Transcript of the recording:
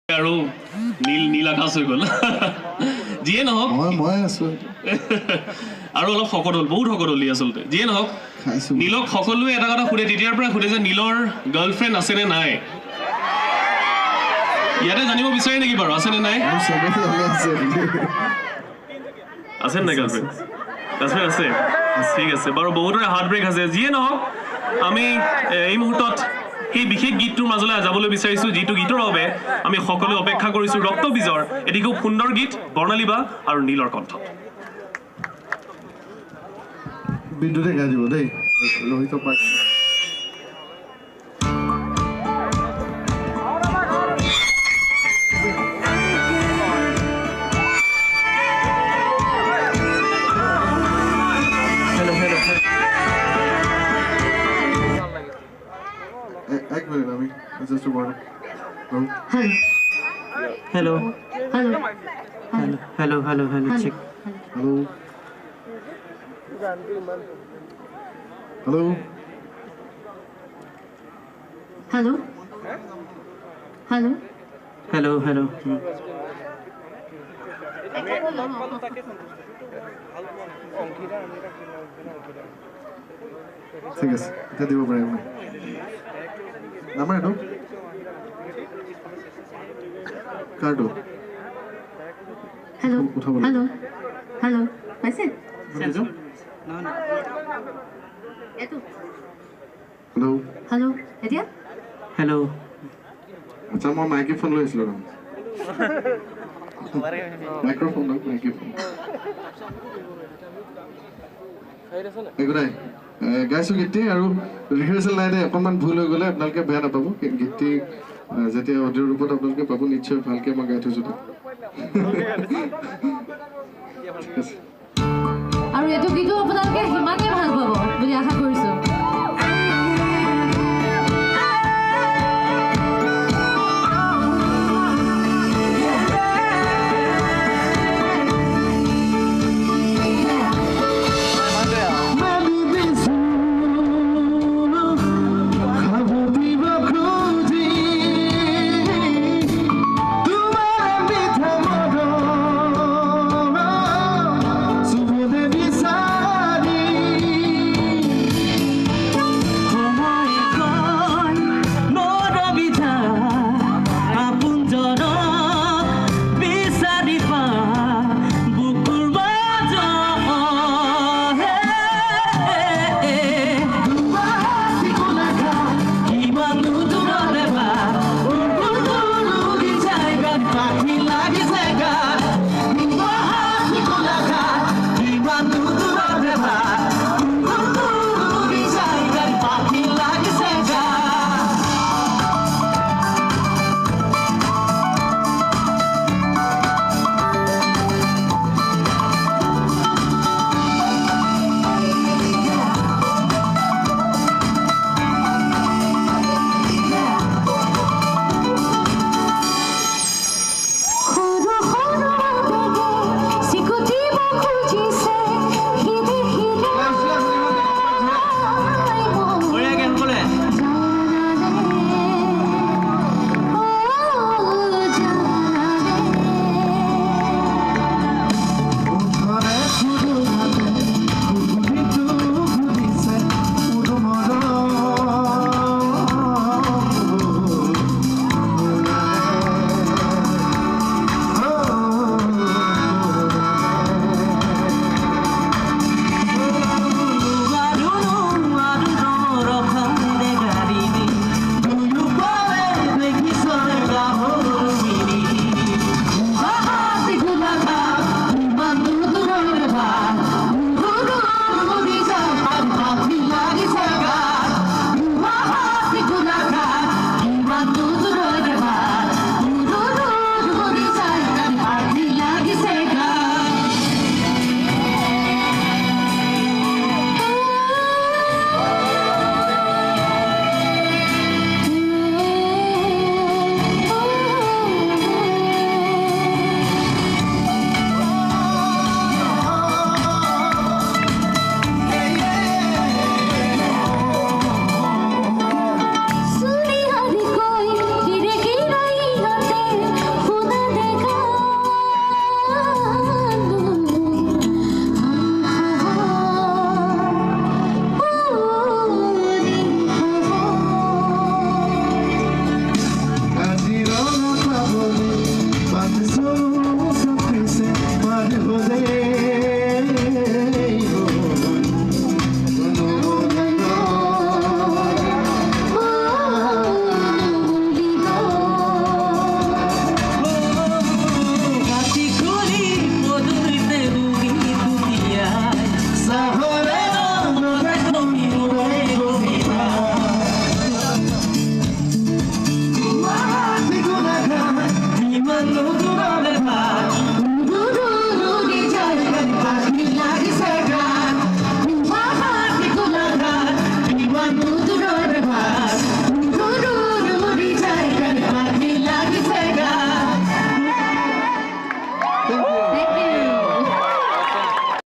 আৰু নীল আকাশ হৈ গ'ল যিয়ে নহওক মই আছো আৰু অলপ শকত হ'ল বহুত শকত হ'ল আচলতে যিয়ে নহওক নীলক সকলোৱে এটা কথা সুধে তেতিয়াৰ পৰা সুধে যে নীলৰ গাৰ্লফ্ৰেণ্ড আছেনে নাই ইয়াতে জানিব বিচাৰে নেকি বাৰু আছেনে নাই আছে নাই গাৰ্লফ্ৰেণ্ড আছে ঠিক আছে বাৰু বহুতৰে হাৰ্ট ব্ৰেক আছে যিয়ে নহওক আমি এই মুহূৰ্তত এই বিশেষ গীতটোৰ মাজলৈ যাবলৈ বিচাৰিছোঁ যিটো গীতৰ বাবে আমি সকলোৱে অপেক্ষা কৰিছোঁ ৰক্তবীজৰ এটি খুব সুন্দৰ গীত বৰ্ণালী বা আৰু নীলৰ কণ্ঠত বিদ্যুতে গাই দিব দেই ৰোহিত পাৰ্ক এক মিনিট আমি just one Hello. Check. Hello. Hello. Hello. Hello. Hello. ঠিক আছে এটা দিব পাৰিম নাম্বাৰ এইটো কাৰ্ডো Hello. উঠাব Hello. পাইছে হেল্ল' এটো হেল্ল' হেল্ল' এতিয়া Hello. আচ্ছা মই মাইক্ৰফোন লৈ আছিলোঁ মাইক্ৰফোন মাইক্ৰফোন একো নাই গাইছোঁ গীতটি আৰু ৰিহাৰ্চেল নাই দে অকণমান ভুল হৈ গ'লে আপোনালোকে বেয়া নাপাব গীতটি যেতিয়া অডিঅ' ৰূপত আপোনালোকে পাব নিশ্চয় ভালকৈ মই গাই থৈছোঁ ঠিক আছে আৰু এইটো গীতো আপোনালোকে সিমানে ভাল পাব বুলি আশা কৰিছোঁ জানো